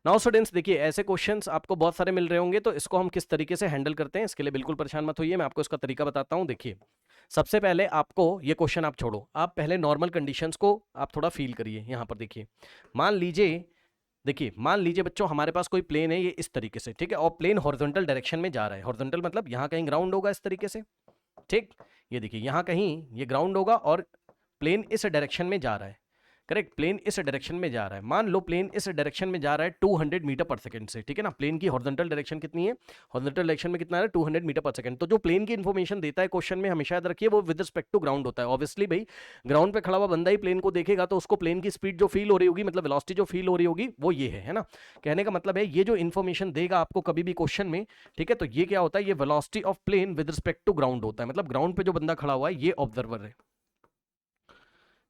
Now students देखिए, ऐसे questions आपको बहुत सारे मिल रहे होंगे, तो इसको हम किस तरीके से हैंडल करते हैं इसके लिए बिल्कुल परेशान मत होइए, मैं आपको इसका तरीका बताता हूं। देखिए, सबसे पहले आपको ये क्वेश्चन आप छोड़ो, आप पहले नॉर्मल कंडीशंस को आप थोड़ा फील करिए। यहां पर देखिए, मान लीजिए, देखिए मान लीजिए बच्चों, हमारे पास कोई प्लेन है ये इस तरीके से, ठीक है, और प्लेन हॉरिजॉन्टल डायरेक्शन में जा रहा है। हॉरिजॉन्टल मतलब यहां कहीं ग्राउंड होगा इस तरीके से, ठीक, ये देखिए यहां कहीं ये ग्राउंड होगा और प्लेन इस डायरेक्शन में जा रहा है। करेक्ट, प्लेन इस डायरेक्शन में जा रहा है। मान लो प्लेन इस डायरेक्शन में जा रहा है 200 मीटर पर सेकंड से, ठीक है ना। प्लेन की हॉरिजॉन्टल डायरेक्शन कितनी है, हॉरिजॉन्टल डायरेक्शन में कितना है, 200 मीटर पर सेकंड। तो जो प्लेन की इन्फॉर्मेशन देता है क्वेश्चन में, हमेशा याद रखिए, वो विद रिस्पेक्ट टू ग्राउंड होता है। ऑब्वियसली भाई, ग्राउंड पे खड़ा हुआ बंदा ही प्लेन को देखेगा तो उसको प्लेन की स्पीड जो फील हो रही होगी, मतलब वेलोसिटी जो फील हो रही होगी, वो ये है ना। कहने का मतलब है, ये जो इन्फॉर्मेशन देगा आपको कभी भी क्वेश्चन में, ठीक है, तो ये क्या होता है, ये velocity of plane with respect to ground होता है। मतलब ग्राउंड पे जो बंदा खड़ा हुआ है ये ऑब्जर्वर है,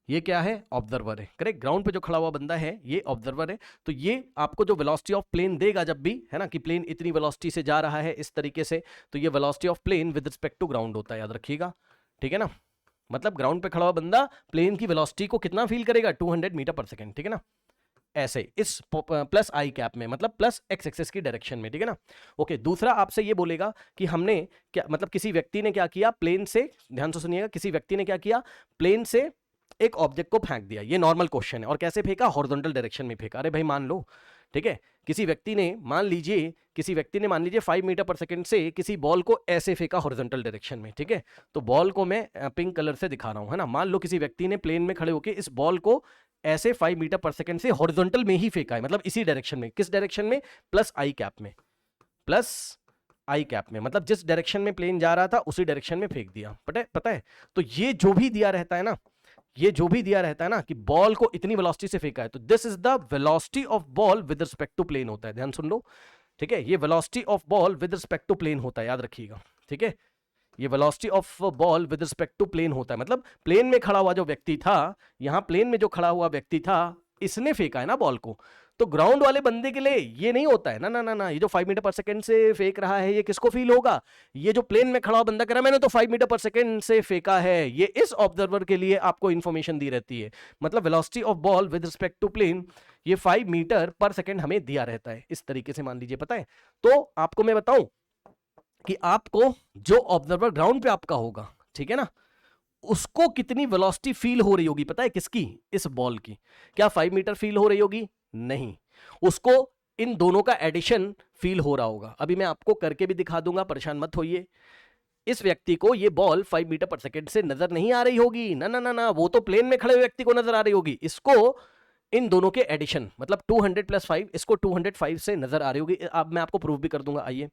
ये क्या है, ऑब्जर्वर है। करेक्ट, ग्राउंड पे जो खड़ा हुआ बंदा है ये ऑब्जर्वर है। तो ये आपको जो वेलोसिटी ऑफ प्लेन देगा जब भी, है ना, कि प्लेन इतनी वेलोसिटी से जा रहा है इस तरीके से, तो ये velocity of plane with respect to ground होता है, याद रखिएगा, ठीक है ना। मतलब ग्राउंड पे खड़ा हुआ बंदा प्लेन की वेलोसिटी को कितना फील करेगा, 200 मीटर पर सेकंड, ठीक है ना, ऐसे इस प्लस आई कैप में, मतलब प्लस एक्स एक्सेस की डायरेक्शन में, ठीक है ना। ओके, दूसरा आपसे ये बोलेगा कि हमने क्या, मतलब किसी व्यक्ति ने क्या किया, प्लेन से, ध्यान से सुनिएगा, किसी व्यक्ति ने क्या किया, प्लेन से एक ऑब्जेक्ट को फेंक दिया। ये नॉर्मल क्वेश्चन है। और कैसे फेंका, हॉरिजॉन्टल डायरेक्शन में फेंका। अरे भाई मान लो, ठीक है, किसी व्यक्ति ने मान लीजिए 5 मीटर पर सेकंड से किसी बॉल को ऐसे फेंका हॉरिजॉन्टल डायरेक्शन में, ठीक है। तो बॉल को मैं पिंक कलर से दिखा रहा हूं, है ना। मान लो किसी व्यक्ति ने प्लेन में खड़े होकर इस बॉल को ऐसे 5 मीटर पर सेकंड से हॉरिजॉन्टल में ही फेंका है, मतलब इसी डायरेक्शन में। किस डायरेक्शन में, प्लस आई कैप में, प्लस आई कैप में, मतलब जिस डायरेक्शन में प्लेन जा रहा था उसी डायरेक्शन में फेंक दिया। पता है। तो ये जो भी दिया रहता है ना, ये जो भी दिया रहता है ना कि बॉल को इतनी वेलोसिटी से फेंका है, तो this is the velocity of ball with respect to plane होता है। ध्यान सुन लो, ठीक है, ये velocity of ball with respect to plane होता है, याद रखिएगा, ठीक है। ये velocity of ball with respect to plane होता है। मतलब प्लेन में खड़ा हुआ जो व्यक्ति था, यहां प्लेन में जो खड़ा हुआ व्यक्ति था, इसने फेंका है ना बॉल को। तो ग्राउंड वाले बंदे के लिए ये नहीं होता है ना, ना ना ना, ये जो 5 मीटर पर सेकंड से फेंक रहा है, ये किसको फील होगा, ये जो प्लेन में खड़ा हुआ बंदा कह रहा है मैंने तो 5 मीटर पर सेकंड से फेंका है, ये इस ऑब्जर्वर के लिए आपको इंफॉर्मेशन दी रहती है। मतलब velocity of ball with respect to plane, ये 5 मीटर पर सेकंड हमें दिया रहता है इस तरीके से, मान लीजिए, पता है। तो आपको मैं बताऊं कि आपको जो ऑब्जर्वर ग्राउंड पे आपका होगा, ठीक है ना, उसको कितनी वेलोसिटी फील हो रही होगी, पता है किसकी, इस बॉल की। क्या 5 मीटर फील हो रही होगी, नहीं, उसको इन दोनों का एडिशन फील हो रहा होगा। अभी मैं आपको करके भी दिखा दूंगा, परेशान मत होइए। इस व्यक्ति को ये बॉल 5 मीटर पर सेकंड से नजर नहीं आ रही होगी, ना ना ना ना, वो तो प्लेन में खड़े हुए व्यक्ति को नजर आ रही होगी। इसको इन दोनों के एडिशन, मतलब 200 प्लस 5, इसको 205 से नजर आ रही होगी। अब मैं आपको प्रूव भी कर दूंगा। आइए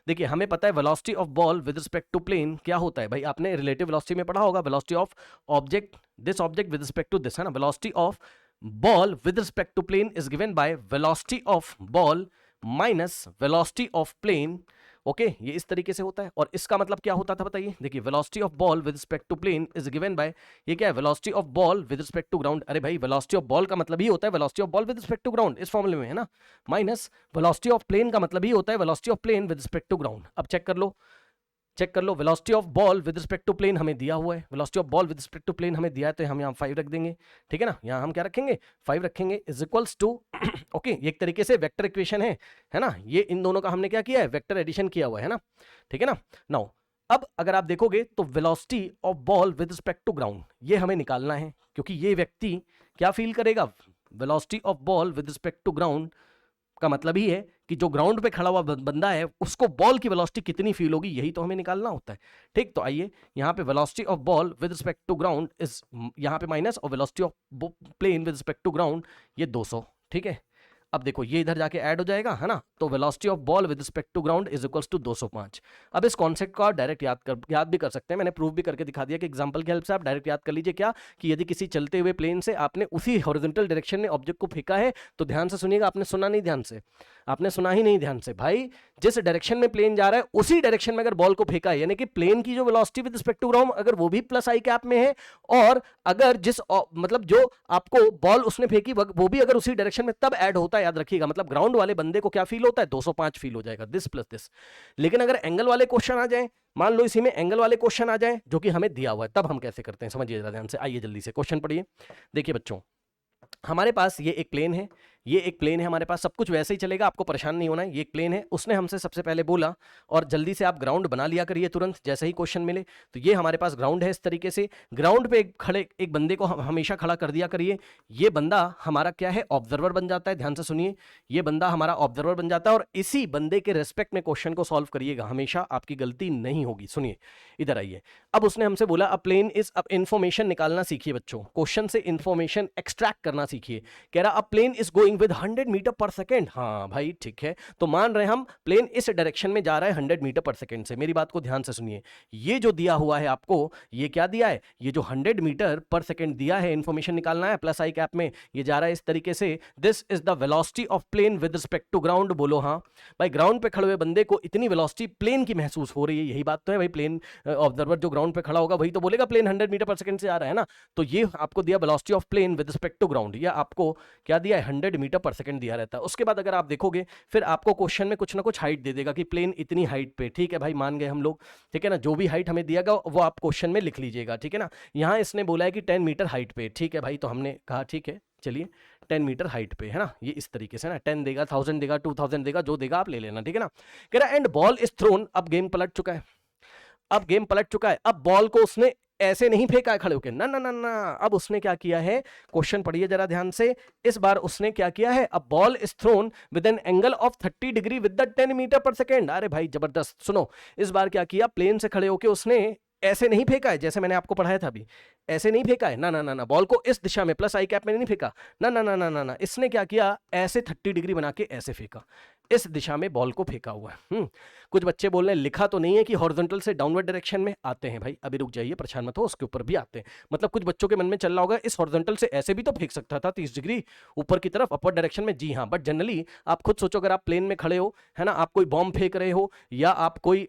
देखिए, हमें पता है velocity of ball with respect to plane क्या होता है भाई, आपने रिलेटिव वेलोसिटी में पढ़ा होगा। Velocity of object, this object with respect to this, है ना। Velocity of ball with respect to plane is given by velocity of ball minus velocity of plane. Okay, ये इस तरीके से होता है। और इसका मतलब क्या होता था बताइए, देखिए, velocity of ball with respect to plane is given by, ये क्या है, velocity of ball with respect to ground. अरे भाई, वेलोसिटी ऑफ बॉल का मतलब ही होता है velocity of ball with respect to ground, इस फॉर्मूले में, है ना, माइनस वेलोसिटी ऑफ प्लेन का मतलब ही होता है velocity of plane with respect to ground. अब चेक कर लो, velocity of ball with respect to plane हमें दिया हुआ है, velocity of ball with respect to plane हमें दिया है, तो हम यहाँ 5 रख देंगे, ठीक है ना। यहाँ हम क्या रखेंगे, 5 रखेंगे, इज इक्वल्स टू ओके, ये एक तरीके से वेक्टर इक्वेशन है ना। ये इन दोनों का हमने क्या किया है, वेक्टर एडिशन किया हुआ है ना, ठीक है ना। नाउ अब अगर आप देखोगे तो velocity of ball with respect to ground ये हमें निकालना है, क्योंकि ये व्यक्ति क्या फील करेगा, velocity of ball with respect to ground का मतलब ही है कि जो ग्राउंड पे खड़ा हुआ बंदा है उसको बॉल की वेलोसिटी कितनी फील होगी, यही तो हमें निकालना होता है, ठीक। तो आइए यहाँ पे velocity of ball with respect to ground is यहाँ पे माइनस, और velocity of plane with respect to ground ये 200, ठीक है। अब देखो ये इधर जाके ऐड हो जाएगा, है ना। तो velocity of ball with respect to ground is equals to 205। अब इस कॉन्सेप्ट को आप डायरेक्ट याद भी कर सकते हैं, मैंने प्रूव भी करके दिखा दिया कि एग्जांपल की हेल्प से आप डायरेक्ट याद कर लीजिए। क्या कि यदि किसी चलते हुए प्लेन से आपने उसी हॉरिजॉन्टल डायरेक्शन में ऑब्जेक्ट को फेंका है, तो ध्यान से सुनिएगा, आपने सुना नहीं ध्यान से, आपने सुना ही नहीं ध्यान से भाई, जिस डायरेक्शन में प्लेन जा रहा है उसी डायरेक्शन में अगर बॉल को फेंका है, यानी कि प्लेन की जो velocity with respect to ground अगर वो भी प्लस आई कैप में है, और अगर जिस मतलब जो आपको बॉल उसने फेंकी वो भी अगर उसी डायरेक्शन में, तब ऐड होता है, याद रखिएगा। मतलब ग्राउंड वाले बंदे को क्या फील होता है, 205 फील हो जाएगा, दिस प्लस दिस। लेकिन अगर एंगल वाले क्वेश्चन आ जाए, मान लो इसी में एंगल वाले क्वेश्चन आ जाए जो कि हमें दिया हुआ है, तब हम कैसे करते हैं समझिए जरा ध्यान से। आइए जल्दी से क्वेश्चन पढ़िए। देखिए बच्चों, हमारे पास ये एक प्लेन है, ये एक प्लेन है हमारे पास, सब कुछ वैसे ही चलेगा, आपको परेशान नहीं होना है। ये एक प्लेन है, उसने हमसे सबसे पहले बोला, और जल्दी से आप ग्राउंड बना लिया करिए तुरंत जैसे ही क्वेश्चन मिले। तो ये हमारे पास ग्राउंड है। इस तरीके से ग्राउंड पे एक बंदे को हमेशा खड़ा कर दिया करिए। ये बंदा हमारा क्या है, ऑब्जर्वर बन जाता है। ध्यान से सुनिए, ये बंदा हमारा ऑब्जर्वर बन जाता है, और इसी बंदे के रेस्पेक्ट में क्वेश्चन को सॉल्व करिएगा, हमेशा आपकी गलती नहीं होगी। सुनिए, इधर आइए। अब उसने हमसे बोला अ प्लेन इज, अब इंफॉर्मेशन निकालना सीखिए बच्चों, क्वेश्चन से इंफॉर्मेशन एक्सट्रैक्ट करना सीखिए। कह रहा a plane is going with 100 metre per second. हाँ भाई ठीक है, तो मान रहे हम प्लेन इस डायरेक्शन में जा रहा है 100 मीटर पर सेकेंड से। मेरी बात को ध्यान से सुनिए, ये जो दिया हुआ है आपको, ये क्या दिया है, ये जो 100 मीटर पर सेकेंड दिया है, इंफॉर्मेशन निकालना है प्लस आई कैप में, ये जा रहा है इस तरीके से। This is the velocity of plane with respect to ground. बोलो हाँ भाई, ग्राउंड पे खड़े हुए बंदे को इतनी वेलोसिटी प्लेन की महसूस हो रही है, यही बात तो है भाई। प्लेन ऑब्जर्वर जो ग्राउंड पे खड़ा होगा वही तो बोलेगा प्लेन 100 मीटर पर सेकंड से आ रहा है ना। तो ये आपको दिया velocity of plane with respect to ground, या आपको क्या दिया है, 100 मीटर पर सेकंड दिया रहता है। उसके बाद अगर आप देखोगे फिर आपको क्वेश्चन में कुछ ना कुछ हाइट दे देगा कि प्लेन इतनी हाइट पे, ठीक है भाई मान गए हम लोग, ठीक है ना। जो भी हाइट हमें दिया गया वो आप क्वेश्चन में लिख लीजिएगा, ठीक है ना। यहाँ इसने बोला है कि 10 मीटर हाइट पे, ठीक है भाई, तो हमने कहा ठीक है चलिए 10 मीटर हाइट पे है ना, ये इस तरीके से ना, 10 देगा, 1000 देगा, 2000 देगा, जो देगा आप ले लेना, ठीक है ना। कह रहा एंड बॉल इज थ्रोन। अब गेम पलट चुका है, अब गेम पलट चुका है। अब बॉल को उसने ऐसे नहीं फेंका है खड़े होकर, ना ना ना ना, अब उसने क्या किया है, क्वेश्चन पढ़िए जरा ध्यान से। इस बार उसने क्या किया है, अब ball is thrown with an angle of 30 degree with the 10 metre per second. अरे भाई जबरदस्त, सुनो, इस बार क्या किया, प्लेन से खड़े होकर उसने ऐसे नहीं फेंका है जैसे मैंने आपको पढ़ाया था अभी, ऐसे नहीं फेंका है, ना ना ना ना, बॉल को इस दिशा में प्लस आई कैप में नहीं फेंका, ना ना ना ना ना ना, इसने क्या किया, ऐसे 30 डिग्री बना के ऐसे फेंका, इस दिशा में बॉल को फेंका हुआ है। कुछ बच्चे बोल रहे हैं लिखा तो नहीं है कि हॉरिजॉन्टल से डाउनवर्ड डायरेक्शन में आते हैं। भाई अभी रुक जाइए, परेशान मत हो, उसके ऊपर भी आते हैं। मतलब कुछ बच्चों के मन में चल रहा होगा इस हॉरिजॉन्टल से ऐसे भी तो फेंक सकता था 30 डिग्री ऊपर की तरफ अपवर्ड डायरेक्शन में। जी हाँ, बट जनरली आप खुद सोचो, अगर आप प्लेन में खड़े हो है ना, आप कोई बॉम्ब फेंक रहे हो, या आप कोई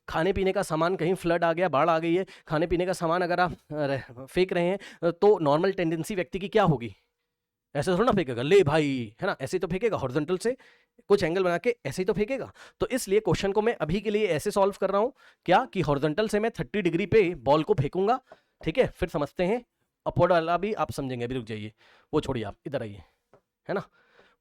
खाने पीने का सामान, कहीं फ्लड आ गया, बाढ़ आ गई है, खाने पीने का सामान अगर आप फेंक रहे हैं, तो नॉर्मल टेंडेंसी व्यक्ति की क्या होगी, ऐसे थोड़ा ना फेंकेगा, ले भाई है ना, ऐसे तो फेंकेगा, हॉरिजॉन्टल से कुछ एंगल बना के ऐसे ही तो फेंकेगा। तो इसलिए क्वेश्चन को मैं अभी के लिए ऐसे सॉल्व कर रहा हूं, क्या कि हॉरिजॉन्टल से मैं 30 डिग्री पे बॉल को फेंकूंगा, ठीक है। फिर समझते हैं अपवर्ड वाला भी आप समझेंगे, अभी रुक जाइए, वो छोड़िए, आप इधर आइए, है ना,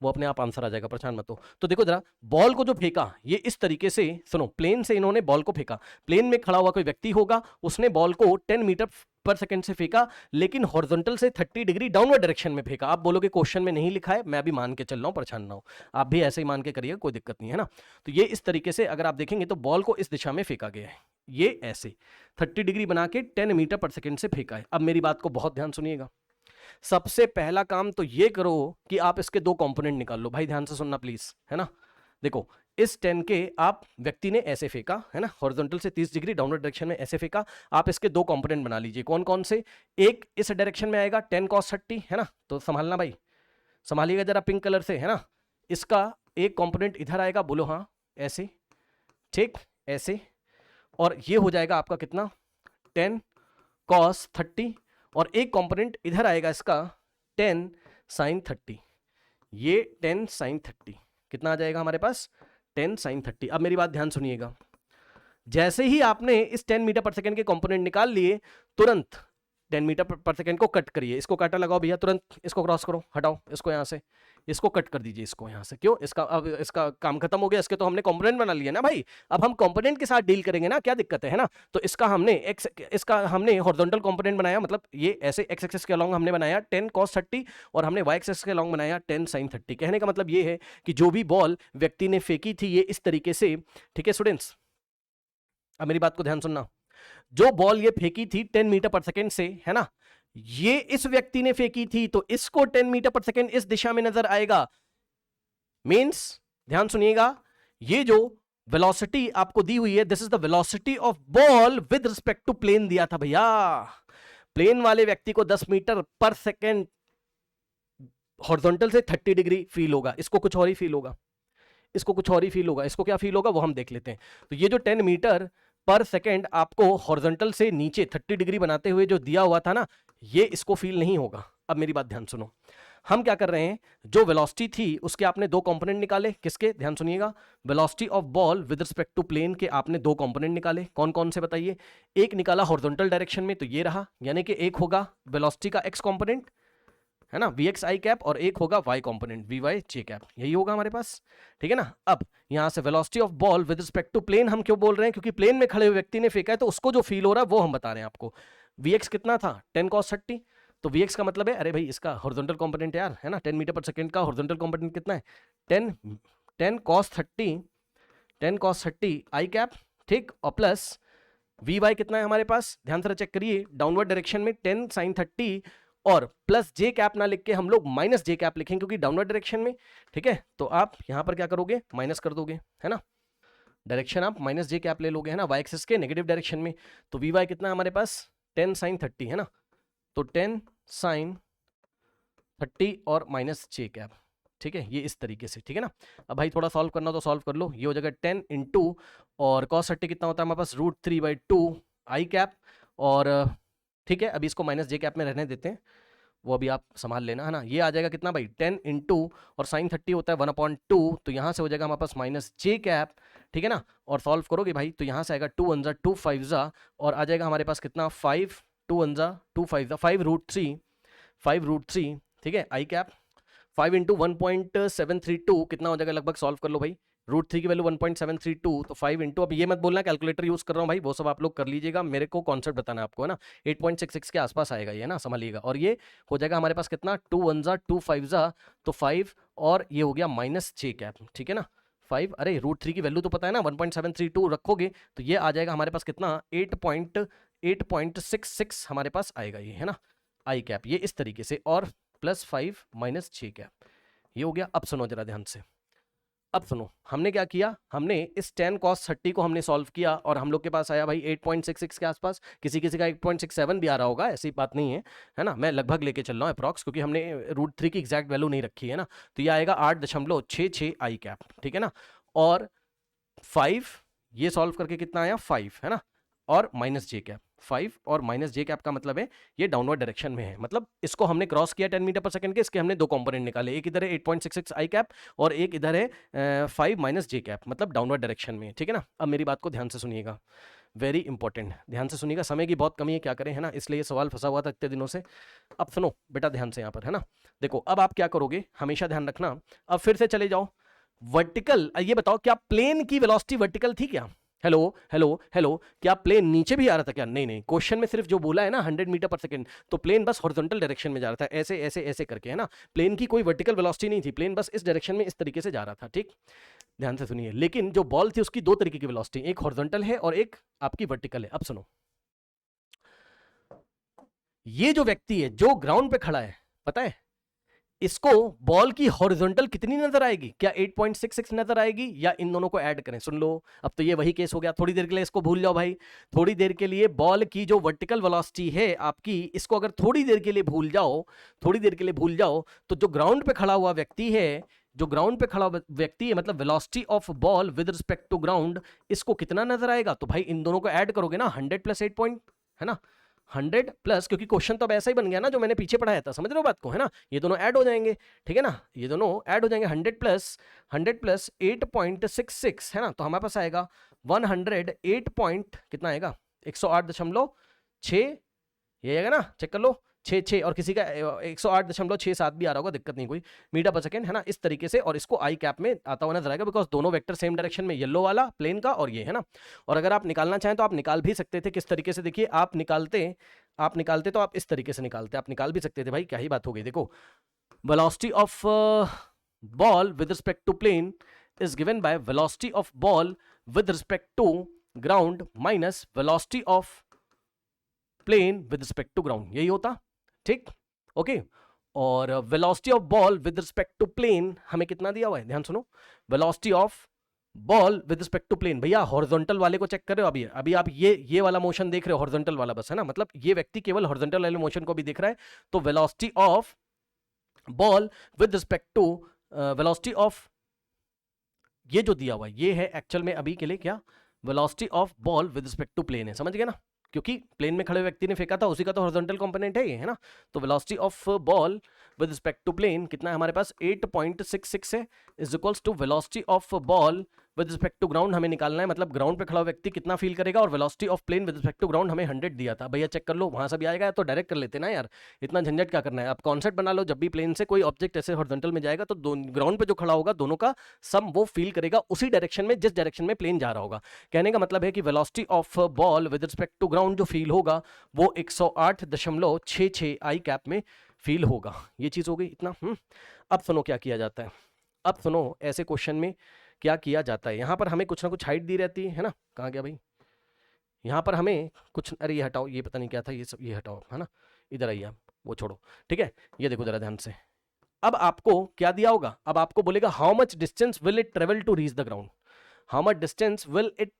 वो अपने आप आंसर आ जाएगा, परेशान मत हो। तो देखो जरा, बॉल को जो फेंका ये इस तरीके से, सुनो, प्लेन से इन्होंने बॉल को फेंका, प्लेन में खड़ा हुआ कोई व्यक्ति होगा, उसने बॉल को 10 मीटर पर सेकंड से फेंका, लेकिन हॉरिजॉन्टल से 30 डिग्री डाउनवर्ड डायरेक्शन में फेंका। आप बोलोगे क्वेश्चन में नहीं लिखा है, मैं भी मान के चल रहा हूं, परेशान ना हो, आप भी ऐसे ही मान के करिएगा, कोई दिक्कत नहीं है ना। तो ये इस तरीके से अगर आप देखेंगे तो बॉल को इस दिशा में फेंका गया है, ये ऐसे 30 डिग्री बना के 10 मीटर पर सेकंड से फेंका है। अब मेरी बात को बहुत ध्यान सुनिएगा, सबसे पहला काम तो ये करो कि आप इसके दो कंपोनेंट निकाल लो। भाई ध्यान से सुनना प्लीज, है ना। देखो, इस 10 के आप व्यक्ति ने ऐसे फेंका है ना, हॉरिजॉन्टल से 30 डिग्री डाउनवर्ड डायरेक्शन में ऐसे फेंका, आप इसके दो कंपोनेंट बना लीजिए। कौन कौन से, एक इस डायरेक्शन में आएगा 10 cos 30 है ना, तो संभालना भाई, संभालिएगा जरा पिंक कलर से, है ना। इसका एक कंपोनेंट इधर आएगा, बोलो हाँ, ऐसे, ठीक, ऐसे, और ये हो जाएगा आपका कितना, 10 cos 30, और एक कंपोनेंट इधर आएगा इसका 10 sin 30, ये 10 sin 30 कितना आ जाएगा हमारे पास, 10 sin 30। अब मेरी बात ध्यान सुनिएगा, जैसे ही आपने इस 10 मीटर पर सेकंड के कंपोनेंट निकाल लिए, तुरंत 10 मीटर पर सेकंड को कट करिए, इसको काटा लगाओ भैया, तुरंत इसको क्रॉस करो, हटाओ इसको यहाँ से, इसको कट कर दीजिए, इसको यहाँ से। क्यों, इसका अब इसका काम खत्म हो गया, इसके तो हमने कंपोनेंट बना लिया ना भाई, अब हम कंपोनेंट के साथ डील करेंगे ना, क्या दिक्कत है ना। तो इसका हमने हॉरिजॉन्टल कंपोनेंट बनाया, मतलब ये ऐसे एक्स एक्सिस के अलॉन्ग हमने बनाया 10 cos 30, और हमने वाई एक्सिस के अलॉन्ग बनाया 10 sin 30। कहने का मतलब ये है कि जो भी बॉल व्यक्ति ने फेंकी थी ये इस तरीके से, ठीक है स्टूडेंट्स। अब मेरी बात को ध्यान सुनना, जो बॉल ये फेंकी थी 10 मीटर पर सेकंड से, है ना, ये इस व्यक्ति ने फेंकी थी, तो इसको 10 मीटर पर सेकंड इस दिशा में नजर आएगा। मींस ध्यान सुनिएगा, ये जो वेलोसिटी आपको दी हुई है, this is the velocity of ball with respect to plane दिया था भैया। प्लेन वाले व्यक्ति को 10 मीटर पर सेकंड हॉरिजॉन्टल से 30 डिग्री फील होगा, इसको कुछ और ही फील होगा, इसको कुछ और ही फील होगा, इसको क्या फील होगा वो हम देख लेते हैं। तो ये जो 10 मीटर पर सेकेंड आपको हॉरिजॉन्टल से नीचे 30 डिग्री बनाते हुए जो दिया हुआ था ना, ये इसको फील नहीं होगा। अब मेरी बात ध्यान सुनो, हम क्या कर रहे हैं, जो वेलोसिटी थी उसके आपने दो कंपोनेंट निकाले, किसके, ध्यान सुनिएगा, velocity of ball with respect to plane के आपने दो कंपोनेंट निकाले। कौन कौन से बताइए, एक निकाला हॉरिजॉन्टल डायरेक्शन में, तो ये रहा, यानी कि एक होगा वेलोसिटी का एक्स कंपोनेंट, है ना, वी एक्स आई कैप, और एक होगा Y component V Y J cap, यही होगा हमारे पास, ठीक है ना। अब यहां से velocity of ball with respect to plane हम क्यों बोल रहे हैं, क्योंकि प्लेन में खड़े हुए व्यक्ति ने फेंका है तो उसको जो फील हो रहा है वो हम बता रहे हैं आपको। वी एक्स कितना था 10 cos 30, तो वी एक्स का मतलब है, अरे भाई इसका हॉरिजॉन्टल कंपोनेंट यार, है ना, 10 मीटर पर सेकंड का हॉरिजॉन्टल कंपोनेंट कितना है 10 cos 30 आई कैप, ठीक, और प्लस वी वाई कितना है हमारे पास, ध्यान से चेक करिए, डाउनवर्ड डायरेक्शन में 10 sin 30 और प्लस जे कैप ना लिख के हम लोग माइनस जे कैप लिखेंगे क्योंकि डाउनवर्ड डायरेक्शन में, ठीक है। तो आप यहां पर क्या करोगे, माइनस कर दोगे, है ना, डायरेक्शन आप माइनस जे कैप ले लोगे, है ना, वाई एक्सिस के नेगेटिव डायरेक्शन में। तो वी वाई कितना है हमारे पास 10 sin 30, है ना, तो 10 sin 30 और माइनस जे कैप, ठीक है, ये इस तरीके से, ठीक है ना। अब भाई थोड़ा सॉल्व करना हो तो सॉल्व कर लो, ये हो जाएगा 10 इंटू और cos 30 कितना होता है हमारे पास √3/2 आई कैप, और ठीक है, अभी इसको माइनस जे कैप में रहने देते हैं, वो अभी आप संभाल लेना, है ना। ये आ जाएगा कितना भाई 10 इंटू और sin 30 होता है 1/2, तो यहाँ से हो जाएगा हमारे पास माइनस जे कैप, ठीक है ना। और सॉल्व करोगे भाई तो यहाँ से आएगा 2 1 2 5 जा, और आ जाएगा हमारे पास कितना 5 2 1 2 5 5√3, ठीक है, आई कैप 5 इंटू 1.732 कितना हो जाएगा लगभग, सॉल्व कर लो भाई, √3 की वैल्यू 1.732, तो 5 इंटू, अब ये मत बोलना कैलकुलेटर यूज कर रहा हूँ भाई, वो सब आप लोग कर लीजिएगा, मेरे को कॉन्सेप्ट बताना है आपको, है ना। 8.66 के आसपास आएगा ये, ना, समझिएगा। और ये हो जाएगा हमारे पास कितना 2 1 2 5 तो 5, और ये हो गया माइनस जे कैप, ठीक है ना, 5, अरे √3 की वैल्यू तो पता है ना 1.732 रखोगे तो ये आ जाएगा हमारे पास कितना 8.66 हमारे पास आएगा ये, है ना, आई कैप, ये इस तरीके से, और प्लस 5 माइनस जे कैप, ये हो गया। अब सुनो जरा ध्यान से, अब सुनो, हमने क्या किया, हमने इस 10 cos 30 को हमने सॉल्व किया और हम लोग के पास आया भाई 8.66 के आसपास, किसी किसी का 8.67 भी आ रहा होगा, ऐसी बात नहीं है ना, मैं लगभग लेके चल रहा हूँ अप्रॉक्स, क्योंकि हमने √3 की एग्जैक्ट वैल्यू नहीं रखी है ना। तो ये आएगा 8.66 आई कैप, ठीक है ना, और 5, ये सॉल्व करके कितना आया 5, है ना, और माइनस जे कैप, 5 और माइनस जे कैप का मतलब है ये डाउनवर्ड डायरेक्शन में है, मतलब इसको हमने क्रॉस किया 10 मीटर पर सेकंड के, इसके हमने दो कंपोनेंट निकाले, एक इधर है 8.66 आई कैप और एक इधर है 5 माइनस जे कैप, मतलब डाउनवर्ड डायरेक्शन में, ठीक है ना। अब मेरी बात को ध्यान से सुनिएगा, वेरी इंपॉर्टेंट, ध्यान से सुनिएगा, समय की बहुत कमी है, क्या करें, है ना, इसलिए ये सवाल फंसा हुआ था इतने दिनों से। अब सुनो बेटा ध्यान से यहाँ पर, है ना, देखो अब आप क्या करोगे, हमेशा ध्यान रखना, अब फिर से चले जाओ वर्टिकल, ये बताओ क्या प्लेन की वेलोसिटी वर्टिकल थी क्या, हेलो हेलो हेलो, क्या प्लेन नीचे भी आ रहा था क्या, नहीं नहीं, क्वेश्चन में सिर्फ जो बोला है ना 100 मीटर पर सेकंड, तो प्लेन बस हॉरिजॉन्टल डायरेक्शन में जा रहा था, ऐसे ऐसे ऐसे करके, है ना, प्लेन की कोई वर्टिकल वेलोसिटी नहीं थी, प्लेन बस इस डायरेक्शन में इस तरीके से जा रहा था, ठीक, ध्यान से सुनिए। लेकिन जो बॉल थी उसकी दो तरीके की वेलोसिटी, एक हॉरिजॉन्टल है और एक आपकी वर्टिकल है। अब सुनो, ये जो व्यक्ति है जो ग्राउंड पे खड़ा है, पता है इसको बॉल की हॉरिजॉन्टल कितनी नजर आएगी, क्या 8.66 नजर आएगी, या इन दोनों को ऐड करें, सुन लो, अब तो ये वही केस हो गया, थोड़ी देर के लिए इसको भूल जाओ भाई, थोड़ी देर के लिए बॉल की जो वर्टिकल वेलोसिटी है आपकी, इसको अगर थोड़ी देर के लिए भूल जाओ, थोड़ी देर के लिए भूल जाओ, तो जो ग्राउंड पे खड़ा हुआ व्यक्ति है, जो ग्राउंड पे खड़ा व्यक्ति है, मतलब velocity of ball with respect to ground, इसको कितना नजर आएगा, तो भाई इन दोनों को ऐड करोगे ना, 100 प्लस 8 पॉइंट, है ना, 100 प्लस, क्योंकि क्वेश्चन तो अब ऐसा ही बन गया ना जो मैंने पीछे पढ़ाया था, समझ रहे हो बात को, है ना, ये दोनों ऐड हो जाएंगे, ठीक है ना, ये दोनों ऐड हो जाएंगे, 100 प्लस 8.66, है ना, तो हमारे पास आएगा 108 पॉइंट, कितना आएगा 108.6, ये आएगा ना, चेक कर लो, 6 और किसी का 108.67 भी आ रहा होगा, दिक्कत नहीं कोई, मीटर पर सेकंड, है ना, इस तरीके से, और इसको आई कैप में आता हुआ नजर आएगा, बिकॉज दोनों वेक्टर सेम डायरेक्शन में, येलो वाला प्लेन का और ये, है ना। और अगर आप निकालना चाहें तो आप निकाल भी सकते थे, किस तरीके से, देखिए आप निकालते तो आप इस तरीके से निकालते, आप निकाल भी सकते थे भाई, क्या ही बात हो गई, देखो velocity of ball with respect to plane is given by velocity of ball with respect to ground minus velocity of plane with respect to ground, यही होता, ठीक, ओके। और velocity of ball with respect to plane हमें कितना दिया हुआ है, ध्यान सुनो, velocity of ball with respect to plane, भैया हॉरिजॉन्टल वाले को चेक कर रहे हो, अभी आप ये वाला मोशन देख रहे हो, हॉरिजॉन्टल वाला बस, है ना, मतलब ये व्यक्ति केवल हॉरिजॉन्टल वाले मोशन को भी देख रहा है, तो velocity of ball with respect to velocity of, ये जो दिया हुआ है ये है एक्चुअल में अभी के लिए क्या, velocity of ball with respect to plane है, समझ गए ना, क्योंकि प्लेन में खड़े व्यक्ति ने फेंका था, उसी का तो हॉरिजॉन्टल कंपोनेंट है ये, है ना, तो velocity of ball with respect to plane कितना है हमारे पास 8.66 है, is equals to velocity of ball with respect to ground हमें निकालना है, मतलब ग्राउंड पे खड़ा व्यक्ति कितना फील करेगा, और velocity of plane with respect to ground हमें 100 दिया था। भैया चेक कर लो, वहां से भी आएगा तो डायरेक्ट कर लेते ना यार, इतना झंझट क्या करना है। आप कॉन्सेप्ट बना लो, जब भी प्लेन से कोई ऑब्जेक्ट ऐसे हॉरिजॉन्टल में जाएगा तो ग्राउंड पे जो खड़ा होगा दोनों का सम वो फील करेगा उसी डायरेक्शन में जिस डायरेक्शन में प्लेन जा रहा होगा। कहने का मतलब है कि velocity of ball with respect to ground जो फील होगा वो 108.66 आई कैप में फील होगा। ये चीज हो गई इतना। अब सुनो क्या किया जाता है, अब सुनो ऐसे क्वेश्चन में क्या किया जाता है। यहां पर हमें कुछ ना कुछ हाइट दी रहती है ना, कहाँ गया भाई, यहां पर हमें कुछ, अरे ये हटाओ, ये पता नहीं क्या था, ये सब ये हटाओ, है ना, इधर आइए आप, वो छोड़ो, ठीक है। ये देखो जरा ध्यान से, अब आपको क्या दिया होगा, अब आपको बोलेगा how much distance will it travel to reach the ground, how much distance will it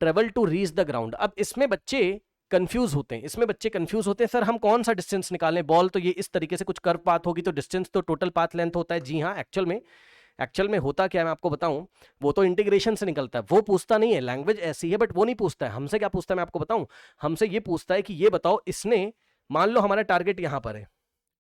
travel to reach the ground. अब इसमें बच्चे कंफ्यूज होते हैं, इसमें बच्चे कंफ्यूज होते हैं, सर हम कौन सा डिस्टेंस निकालें, बॉल तो ये इस तरीके से कुछ कर्व पाथ होगी तो डिस्टेंस तो टोटल पाथ लेंथ होता है। जी हाँ, एक्चुअल में होता क्या है मैं आपको बताऊं, वो तो इंटीग्रेशन से निकलता है, वो पूछता नहीं है, लैंग्वेज ऐसी है बट वो नहीं पूछता है। हमसे क्या पूछता है मैं आपको बताऊं, हमसे ये पूछता है कि ये बताओ, इसने मान लो हमारा टारगेट यहां पर है,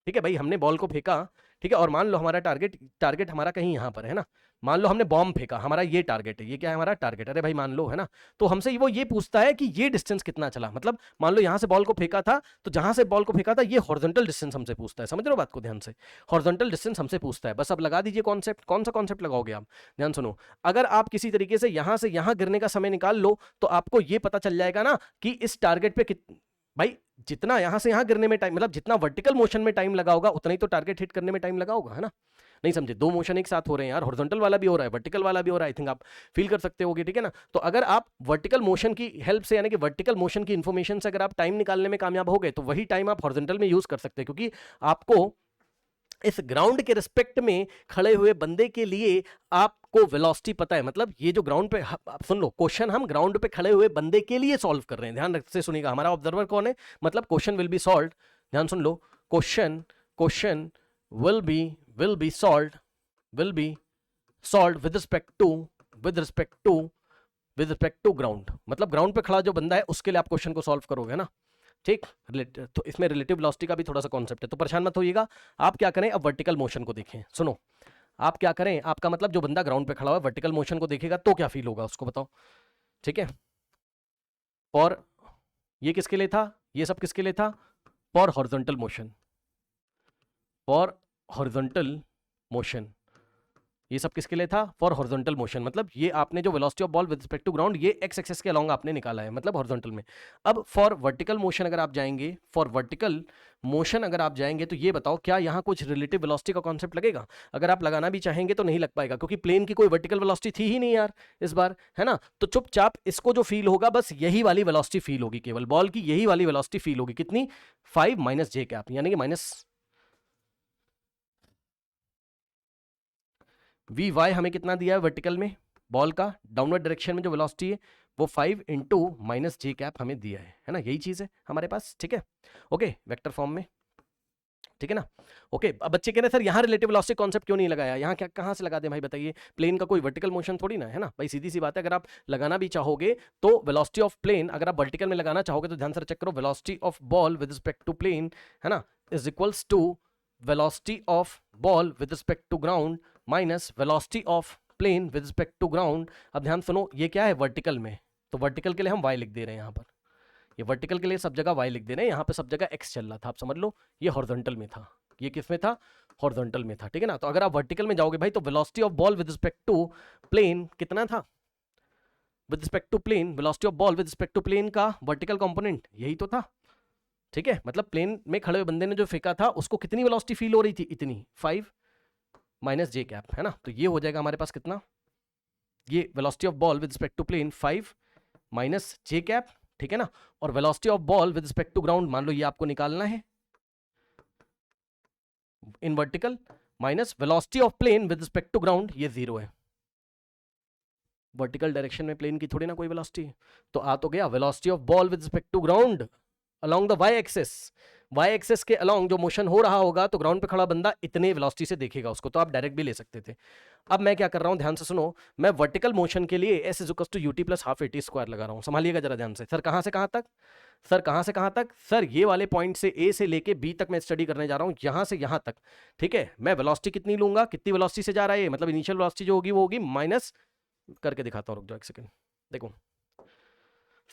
ठीक है भाई, हमने बॉल को फेंका, ठीक है, और मान लो हमारा टारगेट हमारा कहीं यहां पर है ना, मान लो हमने बॉम्ब फेंका, हमारा ये टारगेट है, ये क्या है हमारा टारगेट, अरे भाई मान लो, है ना, तो हमसे वो ये पूछता है कि ये डिस्टेंस कितना चला, मतलब मान लो यहां से बॉल को फेंका था, तो जहां से बॉल को फेंका था ये हॉरिजॉन्टल डिस्टेंस हमसे पूछता है। समझ रहे हो बात को ध्यान से, हॉरिजॉन्टल डिस्टेंस हमसे पूछता है। बस अब लगा दीजिए कॉन्सेप्ट, कौन सा कॉन्सेप्ट लगाओगे आप, ध्यान सुनो। अगर आप किसी तरीके से यहां गिरने का समय निकाल लो तो आपको ये पता चल जाएगा ना कि इस टारगेट पे भाई जितना यहां से यहां गिरने में टाइम, मतलब जितना वर्टिकल मोशन में टाइम लगा होगा उतना ही तो टारगेट हिट करने में टाइम लगा होगा, है ना। नहीं समझे, दो मोशन एक साथ हो रहे हैं यार, हॉरिजॉन्टल वाला भी हो रहा है, वर्टिकल वाला भी हो रहा है, आई थिंक आप फील कर सकते होगे, ठीक है ना। तो अगर आप वर्टिकल मोशन की हेल्प से, यानी कि वर्टिकल मोशन की इंफॉर्मेशन से अगर आप टाइम निकालने में कामयाब हो गए तो वही टाइम आप हॉरिजॉन्टल में यूज कर सकते हैं, क्योंकि आपको इस ग्राउंड के रिस्पेक्ट में खड़े हुए बंदे के लिए आपको वेलोसिटी पता है। मतलब ये जो ग्राउंड पे, सुन लो, क्वेश्चन हम ग्राउंड पे खड़े हुए बंदे के लिए सॉल्व कर रहे हैं, ध्यान से सुनिएगा। हमारा ऑब्जर्वर कौन है, मतलब क्वेश्चन विल बी सॉल्व्ड, ध्यान सुन लो, question will be solved with respect to ground. मतलब ग्राउंड पे खड़ा जो बंदा है उसके लिए आप क्वेश्चन को सॉल्व करोगे ना, ठीक। तो इसमें रिलेटिव वेलोसिटी का भी थोड़ा सा कॉन्सेप्ट है, तो परेशान मत होइएगा। आप क्या करें, अब वर्टिकल मोशन को देखें। सुनो, आप क्या करें, आपका मतलब जो बंदा ग्राउंड पे खड़ा हुआ है वर्टिकल मोशन को देखेगा तो क्या फील होगा उसको बताओ, ठीक है। और ये किसके लिए था, ये सब किसके लिए था, फॉर हॉरिजॉन्टल मोशन, ये सब किसके लिए था, फॉर हॉरिजॉन्टल मोशन। मतलब ये आपने जो velocity of ball with respect to ground ये एक्स एक्सिस के अलोंग आपने निकाला है, मतलब हॉरिजॉन्टल में। अब फॉर वर्टिकल मोशन अगर आप जाएंगे, तो ये बताओ क्या यहाँ कुछ रिलेटिव वेलोसिटी का कॉन्सेप्ट लगेगा। अगर आप लगाना भी चाहेंगे तो नहीं लग पाएगा, क्योंकि प्लेन की कोई वर्टिकल वेलोसिटी थी ही नहीं यार इस बार, है ना। तो चुपचाप इसको जो फील होगा बस यही वाली वेलोसिटी फील होगी, केवल बॉल की यही वाली वेलोसिटी फील होगी। कितनी, 5 माइनस जे कैप, यानी कि माइनस वी वाई हमें कितना दिया है वर्टिकल में, बॉल का डाउनवर्ड डायरेक्शन में जो वेलोसिटी है वो 5 इंटू माइनस जे कैप हमें दिया है ना, यही चीज है हमारे पास, ठीक है। ओके, वेक्टर फॉर्म में, ठीक है ना। ओके, अब बच्चे कह रहे हैं सर यहाँ रिलेटिव वेलोसिटी कॉन्सेप्ट क्यों नहीं लगाया, यहाँ क्या कहाँ से लगा दें भाई बताइए, प्लेन का कोई वर्टिकल मोशन थोड़ी ना है ना भाई, सीधी सी बात है। अगर आप लगाना भी चाहोगे तो वेलोसिटी ऑफ प्लेन अगर आप वर्टिकल में लगाना चाहोगे तो ध्यान से चेक करो, velocity of ball with respect to plane, है ना, is equals to velocity of ball with respect to ground minus velocity of plane with respect to ground. अब ध्यान सुनो, ये क्या है वर्टिकल में, तो वर्टिकल के लिए हम y लिख दे रहे हैं यहाँ पर, ये वर्टिकल के लिए सब जगह y लिख दे रहे हैं, यहाँ पे सब जगह x चल रहा था, आप समझ लो ये हॉरिजॉन्टल में था, ये किस में था, हॉरिजॉन्टल में था, ठीक है ना। तो अगर आप वर्टिकल में जाओगे भाई तो velocity of ball with respect to plane कितना था, with respect to plane, velocity of ball with respect to plane का वर्टिकल कंपोनेंट यही तो था, ठीक है। मतलब प्लेन में खड़े हुए बंदे ने जो फेंका था उसको कितनी वेलोसिटी फील हो रही थी, इतनी, 5 माइनस जे कैप, है ना। तो ये हो जाएगा हमारे पास कितना, ये velocity of ball with respect to plane 5 minus J cap, ठीक है ना। और velocity of ball with respect to ground मान लो ये आपको निकालना है in vertical, minus velocity of plane with respect to ground, ये 0 है, वर्टिकल डायरेक्शन में प्लेन की थोड़ी ना कोई वेलोसिटी है। तो आ तो गया velocity of ball with respect to ground along the Y axes के अलोंग जो मोशन हो रहा होगा तो ग्राउंड पे खड़ा बंदा इतने वेलोसिटी से देखेगा उसको, तो आप डायरेक्ट भी ले सकते थे। अब मैं क्या कर रहा हूं, ध्यान से सुनो, मैं वर्टिकल मोशन के लिए s = ut + ½ at² लगा रहा हूं, संभालिएगा जरा ध्यान से। सर कहां से कहां तक, सर ये वाले पॉइंट से a से लेके b तक मैं स्टडी करने जा रहा हूं, यहां से यहां तक, ठीक है। मैं वेलोसिटी कितनी लूंगा, कितनी वेलोसिटी से जा रहा है, मतलब इनिशियल वेलोसिटी जो होगी वो होगी माइनस करके दिखाता हूँ, रुक जाओ एक सेकेंड। देखो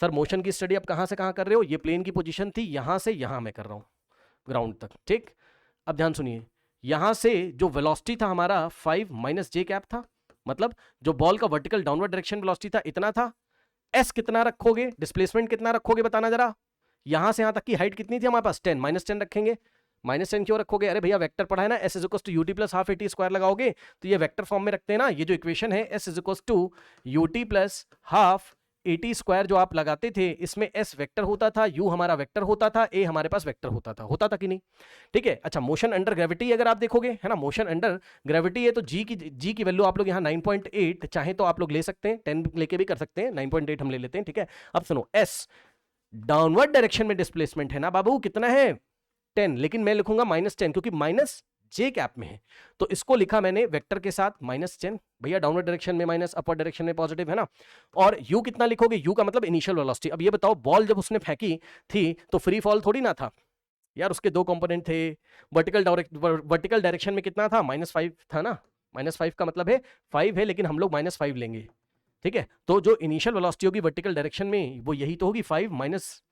सर, मोशन की स्टडी आप कहाँ से कहाँ कर रहे हो? ये प्लेन की पोजीशन थी, यहां से यहां मैं कर रहा हूं, ग्राउंड तक, ठीक। अब ध्यान सुनिए, यहां से जो वेलोसिटी था हमारा 5 माइनस जे कैप था, मतलब जो बॉल का वर्टिकल डाउनवर्ड डायरेक्शन वेलोसिटी था इतना था। एस कितना रखोगे, डिस्प्लेसमेंट कितना रखोगे बताना जरा। यहां से यहां तक की हाइट कितनी थी हमारे पास? 10, -10 रखेंगे। -10 क्यों रखोगे? अरे भैया वेक्टर पढ़ा है ना, S is equal to UT plus half AT square लगाओगे तो ये वेक्टर फॉर्म में रखते हैं ना। ये जो इक्वेशन है S is equal to UT plus half AT square जो आप लगाते थे, इसमें एस वेक्टर होता था, यू हमारा वेक्टर होता था, ए हमारे पास वेक्टर होता था कि नहीं? ठीक है। अच्छा, मोशन अंडर ग्रेविटी अगर आप देखोगे, है ना, मोशन अंडर ग्रेविटी है तो जी की वैल्यू आप लोग यहाँ 9.8 चाहे तो आप लोग ले सकते हैं, 10 लेके भी कर सकते हैं, 9.8 हम ले लेते हैं, ठीक है। अब सुनो, एस डाउनवर्ड डायरेक्शन में डिस्प्लेसमेंट है ना बाबू, कितना है? 10, लेकिन मैं लिखूंगा -10 क्योंकि माइनस जे कैप में है, तो इसको लिखा मैंने वेक्टर के साथ -10। भैया डाउनवर्ड डायरेक्शन में माइनस, अपवर्ड डायरेक्शन में पॉजिटिव, है ना। और यू कितना लिखोगे? यू का मतलब इनिशियल वेलोसिटी। अब ये बताओ, बॉल जब उसने फेंकी थी तो फ्री फॉल थोड़ी ना था यार, उसके दो कंपोनेंट थे। वर्टिकल डायरेक्शन में कितना था? -5 था ना। -5 का मतलब है 5 है, लेकिन हम लोग -5 लेंगे, ठीक है। तो जो इनिशियल वेलोसिटी होगी वर्टिकल डायरेक्शन में वो यही तो होगी, 5 माइनस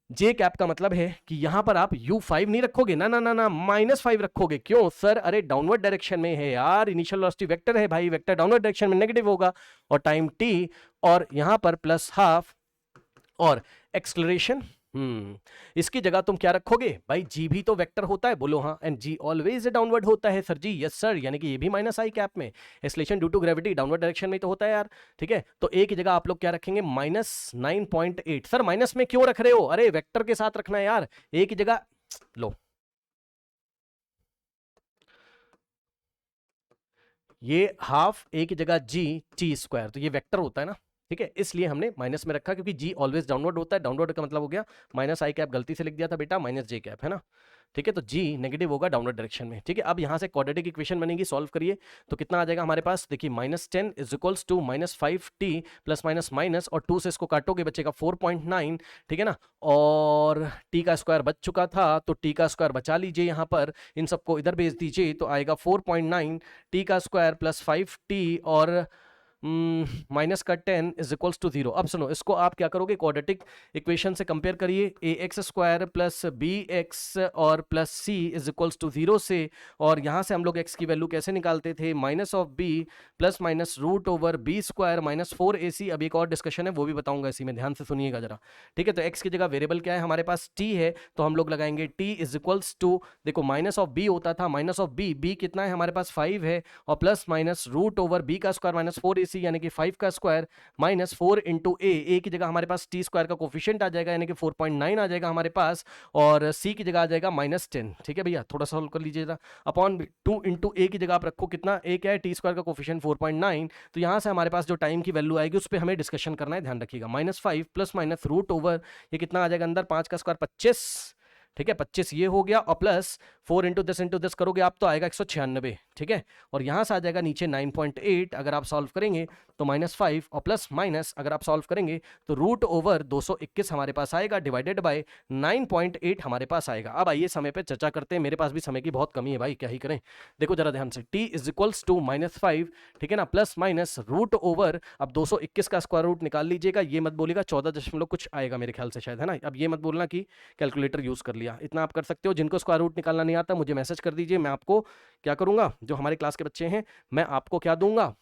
जे कैप का मतलब है कि यहां पर आप u5 नहीं रखोगे ना, -5 रखोगे। क्यों सर? अरे डाउनवर्ड डायरेक्शन में है यार, इनिशियल वेलोसिटी वेक्टर है भाई, वेक्टर डाउनवर्ड डायरेक्शन में नेगेटिव होगा, और टाइम t, और यहां पर प्लस हाफ, और एक्सलरेशन इसकी जगह तुम क्या रखोगे भाई? जी भी तो वेक्टर होता है, बोलो हाँ। एंड जी ऑलवेज डाउनवर्ड होता है सर जी, यस सर, यानी कि ये भी -i कैप में, acceleration due to gravity downward direction में तो होता है यार, ठीक है। तो ए की जगह आप लोग क्या रखेंगे? -9.8। सर माइनस में क्यों रख रहे हो? अरे वेक्टर के साथ रखना है यार, ए की जगह लो, ये हाफ, ए की जगह जी टी स्क्वायर, तो ये वेक्टर होता है ना, ठीक है, इसलिए हमने माइनस में रखा क्योंकि जी ऑलवेज डाउनवर्ड होता है। डाउनवर्ड का मतलब हो गया -i कैप, गलती से लिख दिया था बेटा, -j कैप, है ना, ठीक है। तो जी नेगेटिव होगा डाउनवर्ड डायरेक्शन में, ठीक है। अब यहां से क्वाड्रेटिक इक्वेशन बनेगी, सॉल्व करिए तो कितना आ जाएगा हमारे पास? देखिए -10 is equals to -5t plus minus minus, और 2 से इसको काटोगे बचेगा 4.9, ठीक है ना। और t का स्क्वायर बच चुका था तो t का स्क्वायर बचा लीजिए, यहां पर इन सबको इधर भेज दीजिए तो आएगा 4.9 t का स्क्वायर प्लस 5t और माइनस का 10 इज इक्वल्स टू 0। अब सुनो, इसको आप क्या करोगे? क्वाड्रेटिक इक्वेशन से कंपेयर करिए, ax स्क्वायर प्लस bx और plus c is equals to 0 से, और यहां से हम लोग x की वैल्यू कैसे निकालते थे? -b plus minus root over b square -4ac। अब एक और डिस्कशन है वो भी बताऊंगा इसी में, ध्यान से सुनिएगा जरा, ठीक है। तो x की जगह वेरिएबल क्या है हमारे पास? t है, तो हम लोग लगाएंगे t इज इक्वल्स टू, देखो -b होता था, -b कितना है हमारे पास? 5 है, और plus minus root over b का स्क्वायर -4ac यानी कि 5 का स्क्वायर -4 इंटू ए की जगह हमारे पास टी स्क्वायर का कोफिशिएंट आ जाएगा यानी कि 4.9 आ जाएगा हमारे पास, और सी की जगह आ जाएगा -10, ठीक है भैया। थोड़ा सॉल्व कर लीजिएगा, अपॉन 2 इंटू ए की जगह आप रखो कितना? ए क्या है? टी स्क्वायर का कोफिशिएंट 4.9, तो यहां से हमारे पास जो टाइम की वैल्यू आएगी उस पर हमें डिस्कशन करना है, ध्यान रखिएगा। -5 प्लस माइनस रूट ओवर, ये कितना आ जाएगा अंदर? 5 का स्क्वायर 25, ठीक है, 25 ये हो गया, और प्लस 4 इंटू 10 करोगे आप तो आएगा 196, ठीक है। और यहां से आ जाएगा नीचे 9.8, अगर आप सॉल्व करेंगे तो -5, और प्लस माइनस अगर आप सॉल्व करेंगे तो रूट ओवर 221 हमारे पास आएगा, डिवाइडेड बाय 9.8 हमारे पास आएगा। अब आइए समय पे चर्चा करते हैं, मेरे पास भी समय की बहुत कमी है भाई, क्या ही करें। देखो जरा ध्यान से, t इज इक्वल्स टू -5, ठीक है ना, प्लस माइनस रूट ओवर, अब 221 का स्क्वायर रूट निकाल लीजिएगा, ये मत बोलिएगा 14 दशमलव कुछ आएगा मेरे ख्याल से शायद, है ना। अब ये मत बोलना कि कैलकुलेटर यूज कर लिया, इतना आप कर सकते हो। जिनको स्क्वायर रूट निकालना नहीं आता मुझे मैसेज कर दीजिए, मैं आपको क्या करूंगा, जो हमारे क्लास के बच्चे हैं मैं आपको क्या दूंगा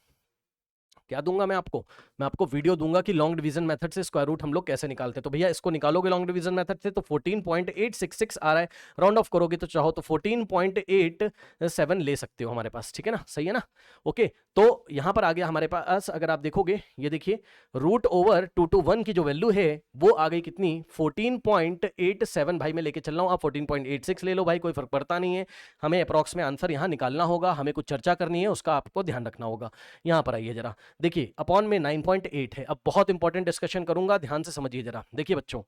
मैं आपको वीडियो दूंगा कि लॉन्ग डिवीजन मेथड से स्क्वायर रूट हम लोग कैसे निकालते हैं। तो भैया इसको निकालोगे लॉन्ग डिवीजन मेथड से तो 14.866 आ रहा है, राउंड ऑफ करोगे तो चाहो तो 14.87 ले सकते हो हमारे पास, ठीक है ना, सही है ना। ओके, तो यहां पर आ गया हमारे पास, अगर आप देखोगे ये देखिए रूट ओवर 2 to 1 की जो वैल्यू है वो आ गई कितनी? 14.87 भाई मैं लेके चल रहा हूं, आप 14.86 ले लो भाई, कोई फर्क पड़ता नहीं है। हमें अप्रॉक्स में आंसर यहां निकालना होगा, हमें कुछ चर्चा करनी है, उसका आपको ध्यान रखना होगा। यहां पर आइए जरा, देखिए अपॉन में 9.8 है। अब बहुत इंपॉर्टेंट डिस्कशन करूंगा, ध्यान से समझिए जरा। देखिए बच्चों,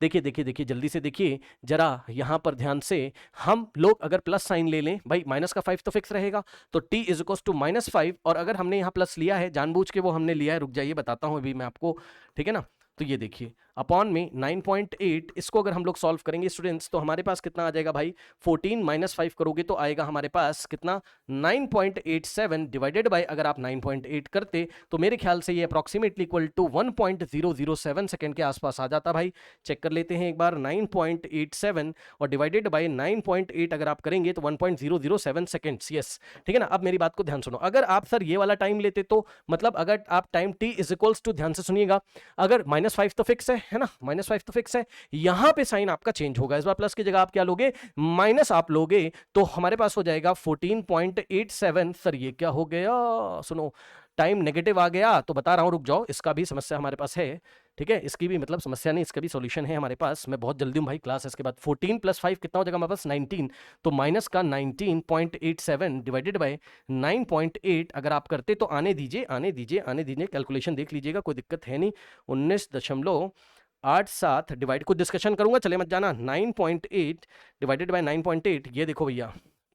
देखिए जल्दी से देखिए जरा, यहां पर ध्यान से, हम लोग अगर प्लस साइन ले लें भाई, माइनस का 5 तो फिक्स रहेगा, तो t इज इक्वल टू -5, और अगर हमने यहां प्लस लिया है जानबूझ के, वो हमने लिया है, रुक जाइए बताता हूं अभी मैं आपको, ठीक है ना। तो ये देखिए अपॉन में 9.8, इसको अगर हम लोग सॉल्व करेंगे स्टूडेंट्स तो हमारे पास कितना आ जाएगा भाई, 14 माइनस 5 करोगे तो आएगा हमारे पास कितना, 9.87 डिवाइडेड बाय, अगर आप 9.8 करते तो मेरे ख्याल से ये अप्रॉक्सीमेटली इक्वल टू 1.007 सेकंड के आसपास आ जाता भाई। चेक कर लेते हैं एक बार, 9.87 और डिवाइडेड बाय 9.8 अगर आप करेंगे तो 1.007 सेकंड्स। यस, ठीक है ना। अब मेरी बात को ध्यान सुनो, अगर आप सर ये वाला टाइम लेते तो मतलब अगर आप time t is equals to, ध्यान से सुनिएगा, अगर -5 तो फिक्स है ना, -5 तो फिक्स है, यहां पे साइन आपका चेंज होगा, इस बार प्लस की जगह आप क्या लोगे, माइनस आप लोगे, तो हमारे पास हो जाएगा 14.87। सर ये क्या हो गया, सुनो टाइम नेगेटिव आ गया, तो बता रहा हूं रुक जाओ, इसका भी समस्या हमारे पास है, ठीक है, इसकी भी मतलब समस्या नहीं, इसका भी सॉल्यूशन है हमारे पास। मैं बहुत जल्दी हूं भाई, क्लास इसके बाद 14 + 5 कितना हो जाएगा हमारे पास, 19, तो माइनस का 19.87 डिवाइडेड बाय 9.8 अगर आप करते तो आने दीजिए, आने दीजिए, आने दीजिए, कैलकुलेशन देख लीजिएगा, कोई दिक्कत है नहीं, 19.87 डिवाइड, कुछ डिस्कशन करूंगा, चले मत जाना, 9.8 डिवाइडेड बाय 9.8, ये देखो भैया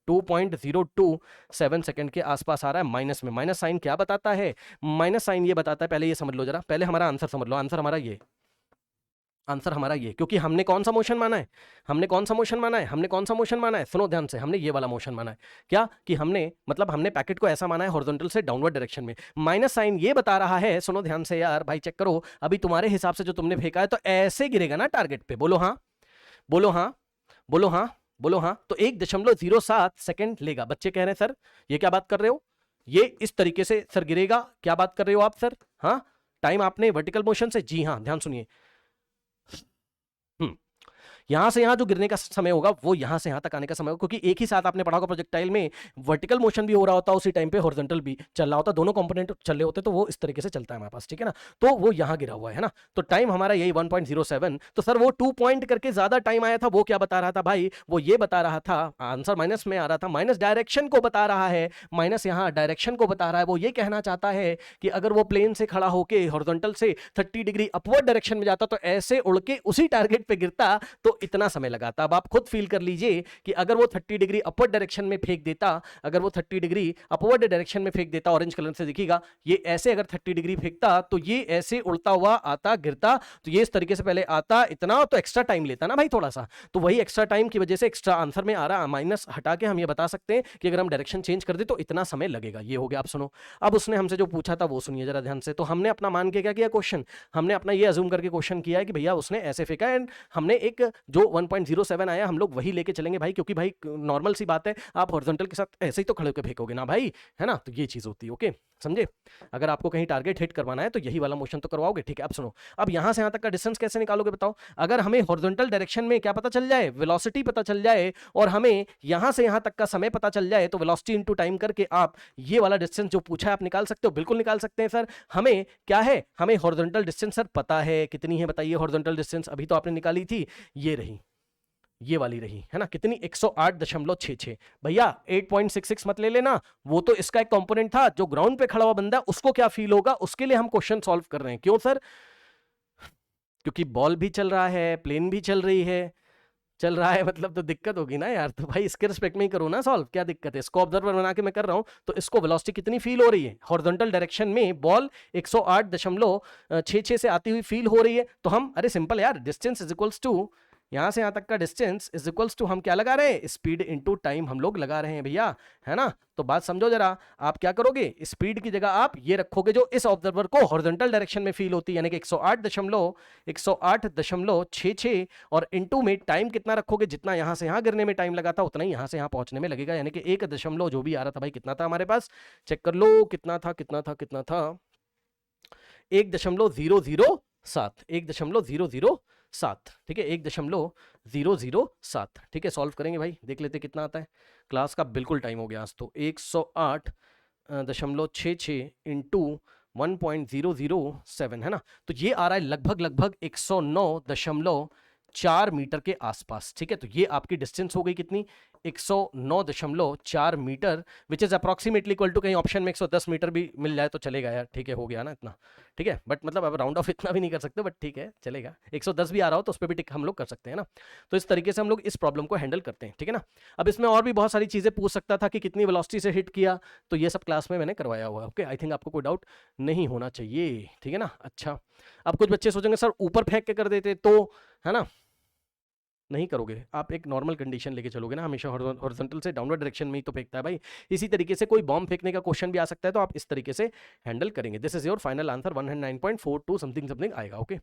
2.027 सेकंड के आसपास आ रहा है माइनस में। माइनस साइन क्या बताता है, माइनस साइन ये बताता है, पहले ये समझ लो जरा, पहले हमारा आंसर समझ लो, आंसर हमारा ये, आंसर हमारा ये, क्योंकि हमने कौन सा मोशन माना है, हमने कौन सा मोशन माना है, हमने कौन सा मोशन माना है, सुनो ध्यान से, हमने ये वाला मोशन माना है, क्या कि हमने मतलब हमने पैकेट को ऐसा माना है हॉरिजॉन्टल से डाउनवर्ड डायरेक्शन में। माइनस साइन ये बता रहा है, सुनो ध्यान से यार भाई, चेक करो, अभी तुम्हारे हिसाब से जो तुमने फेंका है तो ऐसे गिरेगा ना टारगेट पे, बोलो हाँ, बोलो हाँ, बोलो हाँ, बोलो हाँ, तो 1.07 सेकंड लेगा। बच्चे कह रहे हैं सर ये क्या बात कर रहे हो, ये इस तरीके से सर गिरेगा, क्या बात कर रहे हो आप सर, हाँ टाइम आपने वर्टिकल मोशन से, जी हाँ ध्यान सुनिए, यहां से यहां जो गिरने का समय होगा वो यहां से यहां तक आने का समय होगा, क्योंकि एक ही साथ आपने पढ़ा होगा प्रोजेक्टाइल में वर्टिकल मोशन भी हो रहा होता है उसी टाइम पे, हॉरिजॉन्टल भी चल रहा होता है, दोनों कंपोनेंट चल रहे होते हैं, तो वो इस तरीके से चलता है हमारे पास, ठीक है ना, तो वो यहां गिरा हुआ है ना, तो टाइम हमारा यही 1.07, तो सर वो 2 पॉइंट करके ज्यादा टाइम आया था, वो क्या बता रहा था भाई, वो ये बता रहा था, आंसर माइनस में आ रहा था, माइनस डायरेक्शन को बता रहा है, माइनस यहां डायरेक्शन को बता रहा है, वो ये कहना चाहता है कि अगर वो प्लेन से खड़ा होके हॉरिजॉन्टल से 30 डिग्री अपवर्ड डायरेक्शन में जाता तो ऐसे उड़ के उसी टारगेट पे गिरता तो इतना समय लगा। अब आप खुद फील कर लीजिए कि अगर वो 30 डिग्री अपवर्ड डायरेक्शन में फेंक देता, अगर वो 30 डिग्री अपवर्ड डायरेक्शन में फेंक देता, ऑरेंज कलर से दिखेगा, ये ऐसे अगर 30 डिग्री फेंकता तो ये ऐसे उड़ता हुआ आता, गिरता, तो ये इस तरीके से पहले आता इतना, तो एक्स्ट्रा टाइम लेता ना भाई थोड़ा सा, तो वही एक्स्ट्रा टाइम की वजह से एक्स्ट्रा आंसर में आ रहा, माइनस हटा के हम ये बता सकते हैं कि अगर हम डायरेक्शन चेंज कर दे तो इतना समय लगेगा। ये हो गया। आप सुनो, अब उसने हमसे जो पूछा था वो सुनिए जरा ध्यान से, तो हमने अपना मान के क्या किया क्वेश्चन, हमने अपना ये अज्यूम करके क्वेश्चन किया है कि भैया उसने ऐसे फेंका, एंड हमने एक जो 1.07 आया हम लोग वही लेके चलेंगे भाई, क्योंकि भाई नॉर्मल सी बात है, आप हॉरिजॉन्टल के साथ ऐसे ही तो खड़े होकर फेंकोगे ना भाई, है ना, तो ये चीज होती है। ओके समझे, अगर आपको कहीं टारगेट हिट करवाना है तो यही वाला मोशन तो करवाओगे, ठीक है। अब सुनो, अब यहां से यहां तक का डिस्टेंस कैसे निकालोगे बताओ, अगर हमें हॉरिजॉन्टल डायरेक्शन में क्या पता चल जाए, वेलोसिटी पता चल जाए, और हमें यहां से यहां तक का समय पता चल जाए, तो वेलोसिटी इनटू टाइम करके आप ये वाला डिस्टेंस जो पूछा है आप निकाल सकते हो, बिल्कुल निकाल सकते हैं सर। हमें क्या है, हमें हॉरिजॉन्टल डिस्टेंस सर पता है, कितनी है बताइए हॉरिजॉन्टल डिस्टेंस, अभी तो आपने निकाली थी, ये रही, ये वाली रही है ना, कितनी, 108.66 भैया, 8.66 मत ले लेना, वो तो इसका एक कंपोनेंट था, जो ग्राउंड पे खड़ा हुआ बंदा उसको क्या फील होगा, उसके लिए हम क्वेश्चन सॉल्व कर रहे हैं। क्यों सर, क्योंकि बॉल भी चल रहा है, प्लेन भी चल रही है, चल रहा है मतलब तो दिक्कत होगी ना यार, तो भाई इसके रिस्पेक्ट में ही करो ना सॉल्व, क्या दिक्कत है, इसको ऑब्जर्वर बना के मैं कर रहा हूं, तो इसको वेलोसिटी कितनी फील हो रही है, हॉरिजॉन्टल डायरेक्शन में बॉल 108.66 से आती हुई फील हो रही है, तो हम अरे सिंपल यार, डिस्टेंस इज इक्वल्स टू, यहां से यहां तक का डिस्टेंस इज इक्वल्स टू, हम क्या लगा रहे हैं, स्पीड इनटू टाइम हम लोग लगा रहे हैं भैया, है ना। तो बात समझो जरा, आप क्या करोगे, स्पीड की जगह आप ये रखोगे जो इस ऑब्जर्वर को हॉरिजॉन्टल डायरेक्शन में फील होती है, यानी कि 108.66, और इनटू में टाइम कितना रखोगे, जितना यहां से यहां गिरने में टाइम लगा था उतना ही यहां से यहां पहुंचने में लगेगा, यानी कि 1 जो भी आ रहा था भाई, कितना था हमारे पास, चेक कर लो कितना था, कितना था, कितना था, 1.007, 1.007, ठीक है, 1.007, ठीक है। सॉल्व करेंगे भाई, देख लेते कितना आता है, क्लास का बिल्कुल टाइम हो गया आज तो, 108.66 इंटू 1.007 है ना, तो ये आ रहा है लगभग 109.4 मीटर के आसपास, ठीक है। तो ये आपकी डिस्टेंस हो गई कितनी, 109.4 metre, which is approximately equal to, कहीं ऑप्शन में 110 मीटर भी मिल जाए तो चलेगा यार, ठीक है, हो गया ना इतना, ठीक है, बट मतलब अब राउंड ऑफ इतना भी नहीं कर सकते, बट ठीक है चलेगा, 110 भी आ रहा हो तो उस पर भी टिक हम लोग कर सकते हैं ना। तो इस तरीके से हम लोग इस प्रॉब्लम को हैंडल करते हैं, ठीक है ना। अब इसमें और भी बहुत सारी चीजें पूछ सकता था कि कितनी वेलोसिटी से हिट किया, तो ये सब क्लास में मैंने करवाया हुआ है। ओके, आई थिंक आपको कोई डाउट नहीं होना चाहिए, ठीक है ना। अच्छा, अब कुछ बच्चे सोचेंगे सर ऊपर फेंक के कर देते तो, है ना, नहीं करोगे आप, एक नॉर्मल कंडीशन लेके चलोगे ना, हमेशा हॉरिजॉन्टल से डाउनवर्ड डायरेक्शन में ही तो फेंकता है भाई। इसी तरीके से कोई बॉम्ब फेंकने का क्वेश्चन भी आ सकता है, तो आप इस तरीके से हैंडल करेंगे। This is your final answer, 109.42 something something आएगा। ओके।